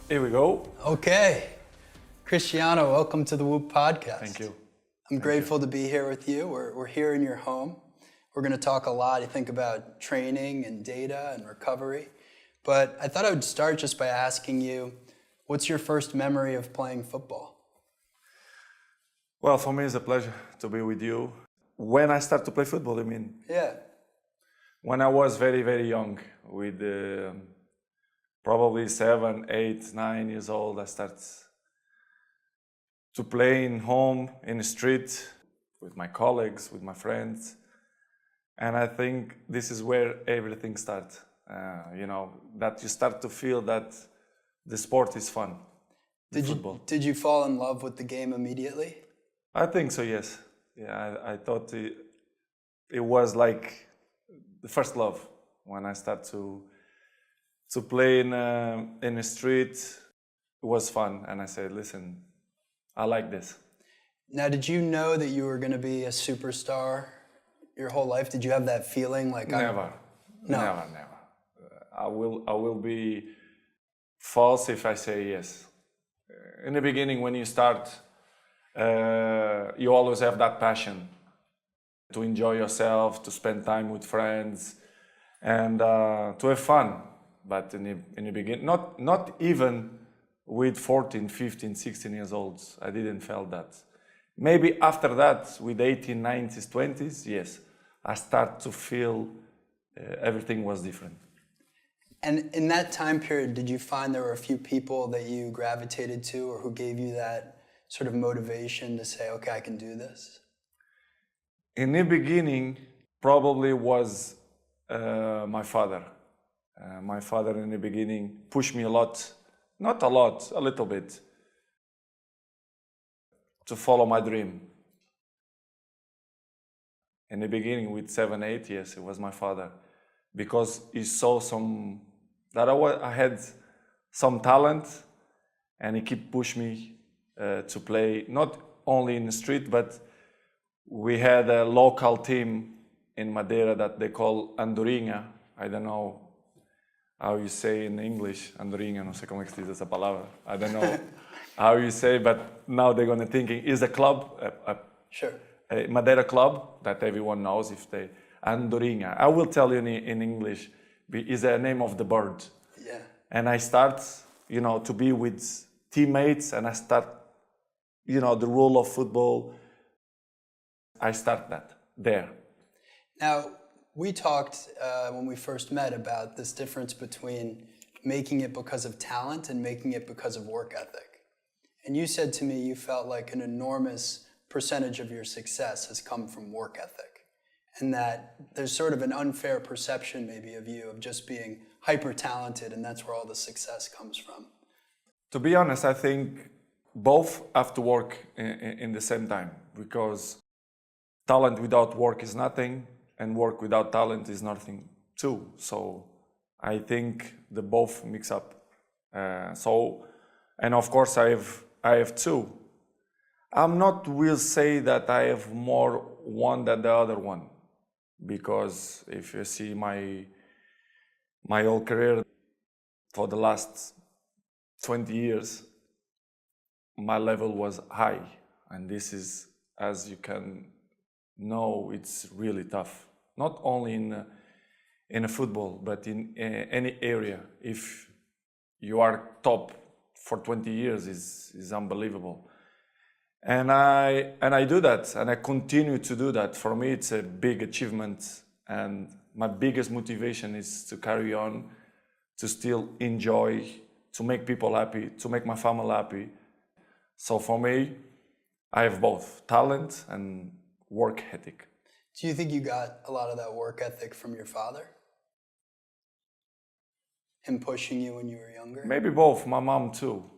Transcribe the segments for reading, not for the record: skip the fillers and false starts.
Here we go. Okay. Cristiano, welcome to the Whoop Podcast. Thank you. I'm grateful to be here with you. We're here in your home. We're going to talk a lot, I think, about training and data and recovery. But I thought I would start just by asking you, what's your first memory of playing football? Well, for me, it's a pleasure to be with you. When I started to play football, you mean? Yeah. When I was very, very young, with probably 7, 8, 9 years old, I started to play in home, in the street, with my colleagues, with my friends. And I think this is where everything starts. That you start to feel that the sport is fun, football. Did you fall in love with the game immediately? I think so, yes. Yeah, I thought it was like the first love when I started to play in the street. It was fun, and I said, listen, I like this. Now, did you know that you were going to be a superstar your whole life? Did you have that feeling like Never. No. Never. I will be false if I say yes. In the beginning, when you start, you always have that passion to enjoy yourself, to spend time with friends, and to have fun. But in the beginning, not even with 14, 15, 16 years old, I didn't feel that. Maybe after that, with 18, 19s, 20s, yes, I start to feel everything was different. And in that time period, did you find there were a few people that you gravitated to or who gave you that sort of motivation to say, okay, I can do this? In the beginning, probably was my father. My father in the beginning pushed me a lot, not a lot, a little bit, to follow my dream. In the beginning, with 7, 8 years, it was my father, because he saw that I had some talent, and he kept pushing me to play, not only in the street, but we had a local team in Madeira that they call Andorinha. I don't know how you say in English, Andorinha, no sé cómo se dice esa palabra. I don't know how you say, but now they're going to think it's a club, Sure. a Madeira club that everyone knows if they, Andorinha. I will tell you in English, is the name of the bird. Yeah. And I start, to be with teammates, and I start, the rule of football. I start that there. Now, we talked when we first met about this difference between making it because of talent and making it because of work ethic. And you said to me you felt like an enormous percentage of your success has come from work ethic, and that there's sort of an unfair perception maybe of you of just being hyper talented, and that's where all the success comes from. To be honest, I think both have to work in the same time, because talent without work is nothing, and work without talent is nothing too. So I think the both mix up. And of course I have two. I'm not will say that I have more one than the other one, because if you see my whole career for the last 20 years, my level was high, and this is, as you can know, it's really tough. Not only in a football, but in any area. If you are top for 20 years, is unbelievable. And I do that, and I continue to do that. For me, it's a big achievement, and my biggest motivation is to carry on, to still enjoy, to make people happy, to make my family happy. So for me, I have both talent and work ethic. Do you think you got a lot of that work ethic from your father? Him pushing you when you were younger? Maybe both, my mom too.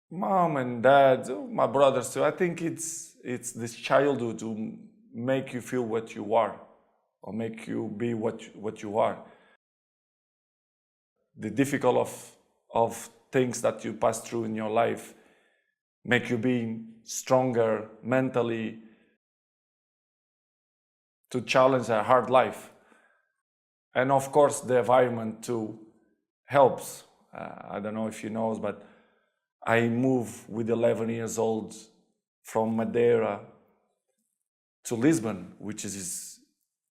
Mom and dad, my brothers too. I think it's this childhood to make you feel what you are, or make you be what you are. The difficult of things that you pass through in your life make you be stronger mentally, to challenge a hard life. And of course, the environment too helps. I don't know if you know, but I moved with 11 years old from Madeira to Lisbon, which is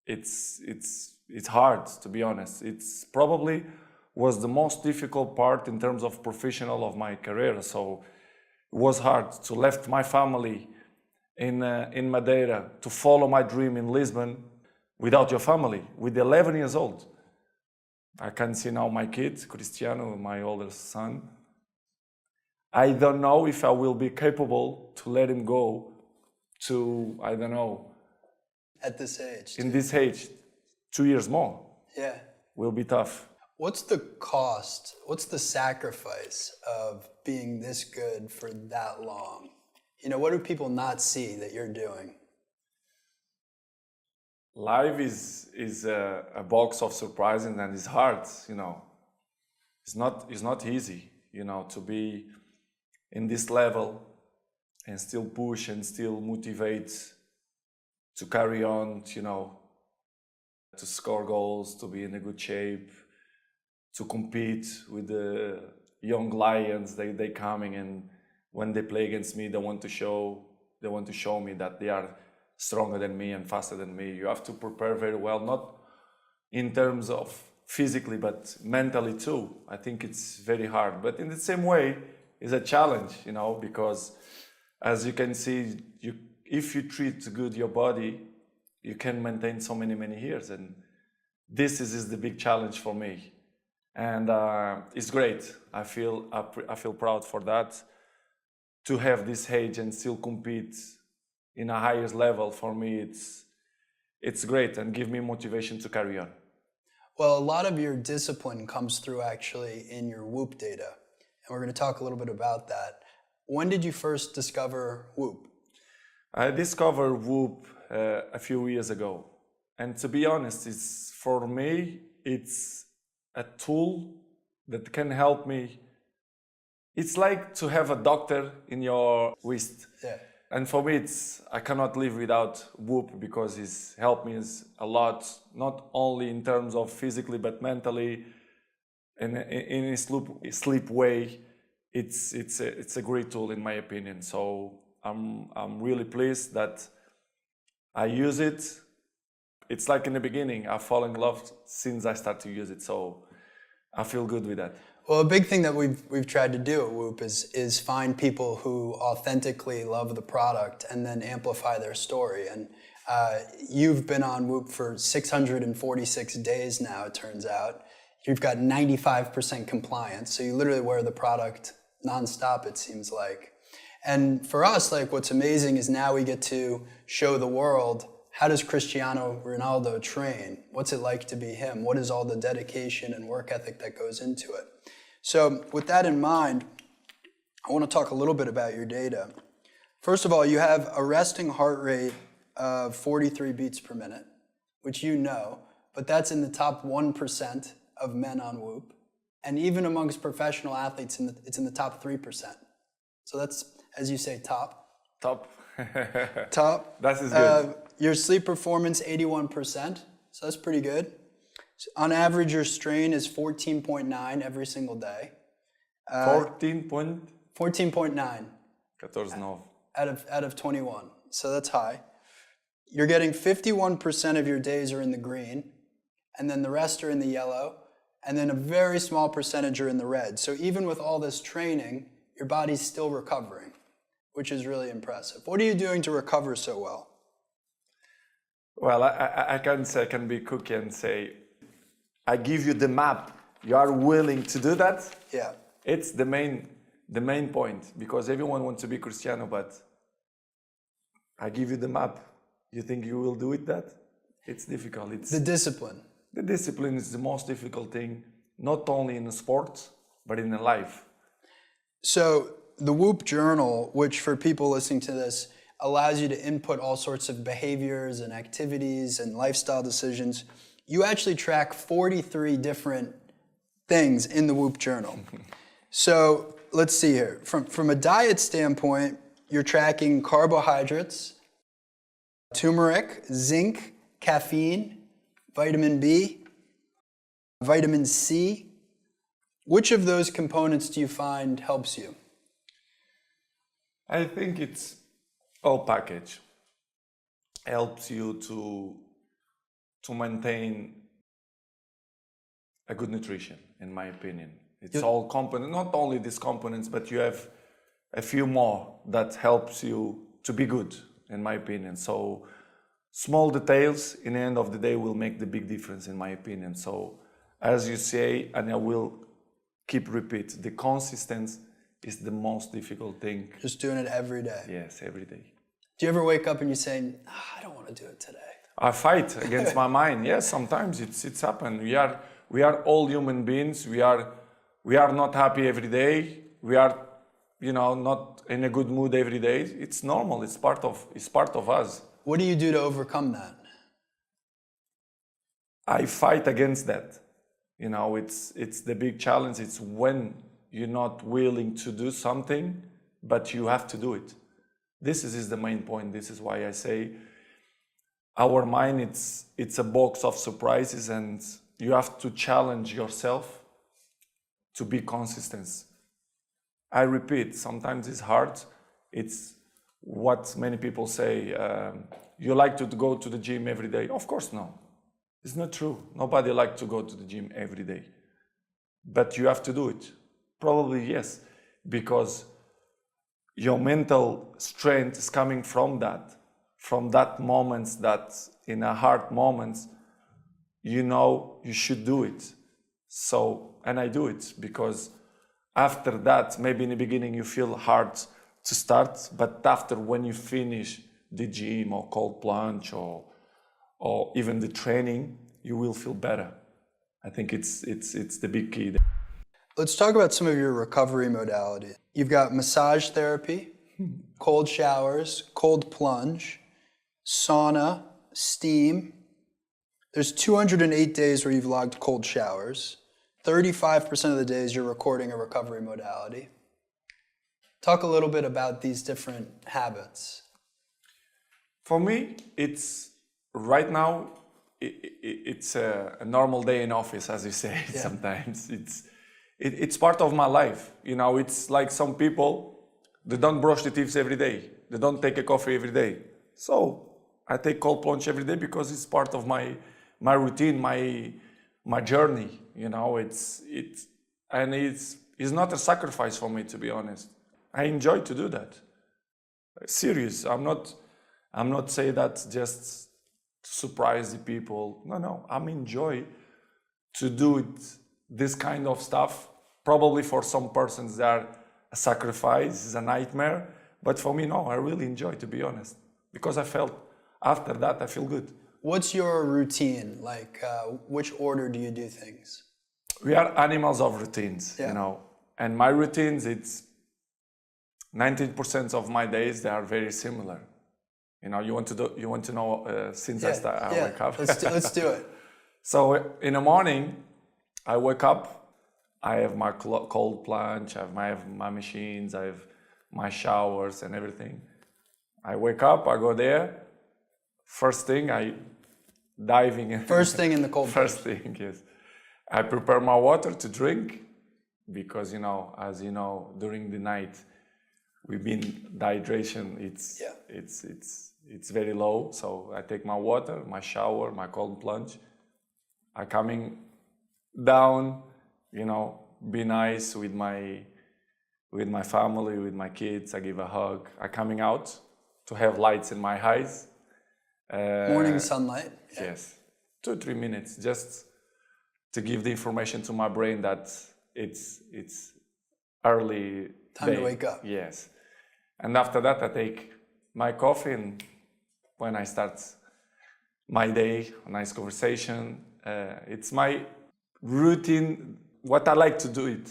it's hard, to be honest. It's probably was the most difficult part in terms of professional of my career. So it was hard to left my family in Madeira to follow my dream in Lisbon without your family, with 11 years old. I can see now my kid, Cristiano, my older son. I don't know if I will be capable to let him go to, I don't know. At this age. In this age, 2 years more. Yeah. Will be tough. What's the cost? What's the sacrifice of being this good for that long? You know, what do people not see that you're doing? Life is a box of surprises, and it's hard, you know. It's not easy, you know, to be in this level and still push and still motivate to carry on, you know, to score goals, to be in a good shape, to compete with the young lions. They coming, and when they play against me, they want to show me that they are stronger than me and faster than me. You have to prepare very well, not in terms of physically, but mentally too. I think it's very hard, but in the same way, it's a challenge, you know, because as you can see, if you treat good your body, you can maintain so many years, and this is the big challenge for me, and it's great. I feel proud for that, to have this age and still compete in a highest level. For me, it's great and give me motivation to carry on. Well, a lot of your discipline comes through actually in your Whoop data, and we're going to talk a little bit about that. When did you first discover Whoop? I discovered Whoop a few years ago, and to be honest, for me it's a tool that can help me. It's like to have a doctor in your wrist. Yeah. And for me, I cannot live without Whoop, because it's helped me a lot, not only in terms of physically, but mentally, in a sleep way. It's a great tool in my opinion. So I'm really pleased that I use it. It's like in the beginning, I fall in love since I start to use it. So I feel good with that. Well, a big thing that we've tried to do at Whoop is find people who authentically love the product and then amplify their story. And you've been on Whoop for 646 days now, it turns out. You've got 95% compliance, so you literally wear the product nonstop, it seems like. And for us, like, what's amazing is now we get to show the world, how does Cristiano Ronaldo train? What's it like to be him? What is all the dedication and work ethic that goes into it? So with that in mind, I want to talk a little bit about your data. First of all, you have a resting heart rate of 43 beats per minute, which you know, but that's in the top 1% of men on Whoop. And even amongst professional athletes, it's in the top 3%. So that's, as you say, top. Top. Top. That is good. Your sleep performance, 81%. So that's pretty good. So on average, your strain is 14.9 every single day. 14.9. 14.9 out of 21. So that's high. You're getting 51% of your days are in the green, and then the rest are in the yellow, and then a very small percentage are in the red. So even with all this training, your body's still recovering, which is really impressive. What are you doing to recover so well? Well, I can be cookie and say, I give you the map. You are willing to do that? Yeah. It's the main point, because everyone wants to be Cristiano, but I give you the map. You think you will do it that? It's difficult. It's the discipline. The discipline is the most difficult thing, not only in sports, but in life. So the Whoop journal, which for people listening to this, allows you to input all sorts of behaviors and activities and lifestyle decisions. You actually track 43 different things in the Whoop journal. So let's see here. From a diet standpoint, you're tracking carbohydrates, turmeric, zinc, caffeine, vitamin B, vitamin C, Which of those components do you find helps you? I think it's all package. Helps you to maintain a good nutrition, in my opinion. It's all component, not only these components, but you have a few more that helps you to be good, in my opinion. So small details in the end of the day will make the big difference, in my opinion. So as you say, and I will keep repeat, the consistency is the most difficult thing. Just doing it every day. Yes, every day. Do you ever wake up and you say, I don't want to do it today? I fight against my mind. Yes, sometimes it's happened. We are all human beings. We are not happy every day. We are, not in a good mood every day. It's normal. It's part of us. What do you do to overcome that? I fight against that. It's the big challenge. It's when you're not willing to do something, but you have to do it. This is the main point. This is why I say our mind, it's a box of surprises, and you have to challenge yourself to be consistent. I repeat, sometimes it's hard. It's what many people say, you like to go to the gym every day. Of course, no. It's not true. Nobody likes to go to the gym every day. But you have to do it. Probably yes, because your mental strength is coming from that moments, that in a hard moments, you should do it. So, and I do it because after that, maybe in the beginning you feel hard to start, but after when you finish the gym or cold plunge or even the training, you will feel better. I think it's the big key. Let's talk about some of your recovery modalities. You've got massage therapy, cold showers, cold plunge, sauna, steam. There's 208 days where you've logged cold showers. 35% of the days you're recording a recovery modality. Talk a little bit about these different habits. For me, it's right now, it's a normal day in office, as you say. Yeah. Sometimes it's part of my life. It's like some people, they don't brush their teeth every day. They don't take a coffee every day. So I take cold plunge every day because it's part of my routine, my journey. It's not a sacrifice for me, to be honest. I enjoy to do that. Serious. I'm not saying that just to surprise the people. No. I'm enjoy to do it, this kind of stuff. Probably for some persons that a sacrifice is a nightmare, but for me, no. I really enjoy, to be honest, because I felt after that I feel good. What's your routine? Like, which order do you do things? We are animals of routines, and my routines, it's 19% of my days, they are very similar. You want to know since I wake up? Let's do it. So in the morning, I wake up, I have my cold plunge, I have my machines, I have my showers and everything. I wake up, I go there. First thing, I diving in. First thing in the cold plunge. First thing, yes. I prepare my water to drink because, as you know, during the night, we've been dehydration. It's very low. So I take my water, my shower, my cold plunge. I coming down, be nice with my family, with my kids. I give a hug. I coming out to have lights in my eyes. Morning sunlight. Yeah. Yes, 2-3 minutes just to give the information to my brain that it's early time to wake up. Yes, and after that I take my coffee, and when I start my day, a nice conversation. It's my routine. What I like to do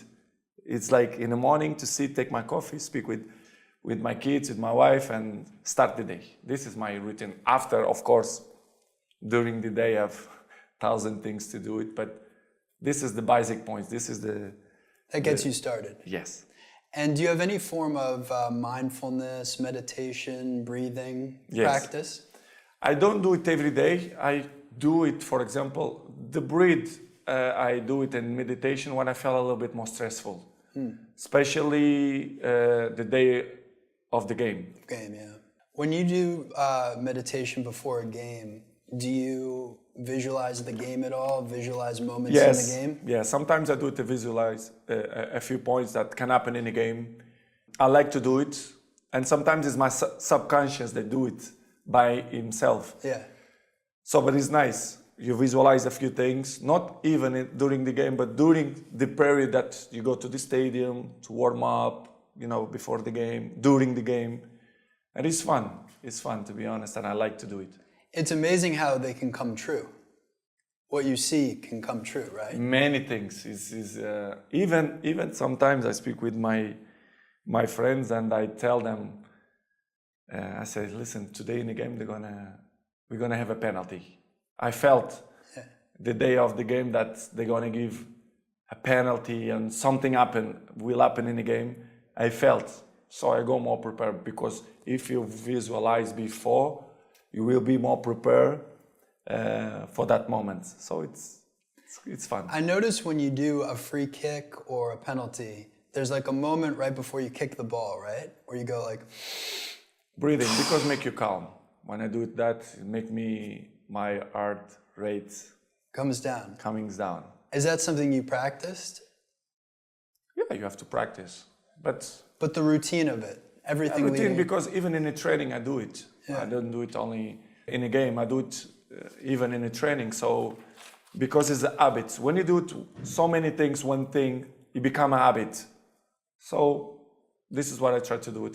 it's like in the morning to sit, take my coffee, speak with my kids, with my wife, and start the day. This is my routine. After, of course, during the day I have 1,000 things to do it, but this is the basic points. This is that gets you started. Yes. And do you have any form of mindfulness, meditation, breathing practice? I don't do it every day. I do it, for example, the breathe I do it in meditation when I feel a little bit more stressful, especially the day of the game. Game, yeah. When you do meditation before a game, do you visualize the game at all? Visualize moments in the game? Yeah, sometimes I do it to visualize a few points that can happen in a game. I like to do it, and sometimes it's my subconscious that do it by himself. Yeah. So, but it's nice. You visualize a few things, not even during the game, but during the period that you go to the stadium to warm up, before the game, during the game. And it's fun. It's fun, to be honest, and I like to do it. It's amazing how they can come true. What you see can come true, right? Many things. Even sometimes I speak with my friends and I tell them, I say, listen, today in the game we're gonna have a penalty. I felt the day of the game that they're gonna give a penalty and something will happen in the game. I felt, so I go more prepared, because if you visualize before, you will be more prepared for that moment. So it's fun. I notice when you do a free kick or a penalty, there's like a moment right before you kick the ball, right? Where you go like... Breathing, because make you calm. When I do it make my heart rate... Comes down. Coming down. Is that something you practiced? Yeah, you have to practice. But the routine of it, everything routine, because even in the training I do it. Yeah. I don't do it only in a game. I do it even in a training. So, because it's a habit. When you do it, so many things, one thing, it become a habit. So, this is what I try to do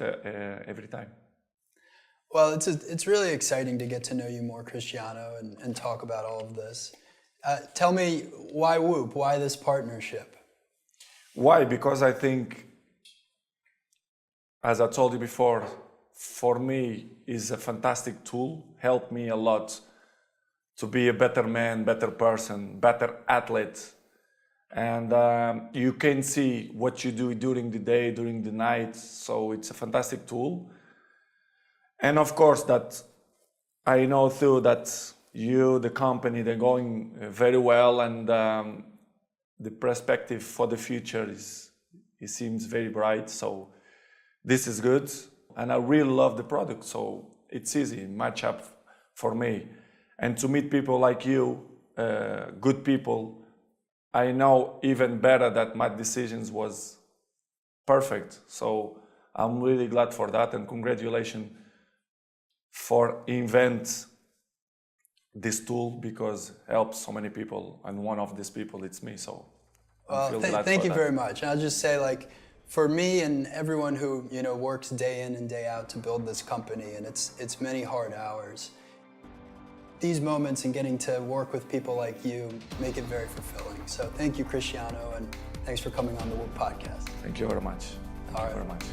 every time. Well, it's really exciting to get to know you more, Cristiano, and talk about all of this. Tell me, why Whoop? Why this partnership? Why? Because I think, as I told you before, for me, is a fantastic tool. Helped me a lot to be a better man, better person, better athlete. And you can see what you do during the day, during the night. So it's a fantastic tool. And of course, that I know too that you, the company, they're going very well, and the perspective for the future it seems very bright. So this is good, and I really love the product. So it's easy, match up for me, and to meet people like you, good people. I know even better that my decisions was perfect. So I'm really glad for that, and congratulations for invent this tool, because it helps so many people, and one of these people, it's me. So thank you very much. And I'll just say, like, for me and everyone who works day in and day out to build this company, and it's many hard hours, these moments and getting to work with people like you make it very fulfilling. So thank you, Cristiano, and thanks for coming on the Whoop podcast. Thank you very much. All right. Thank you very much.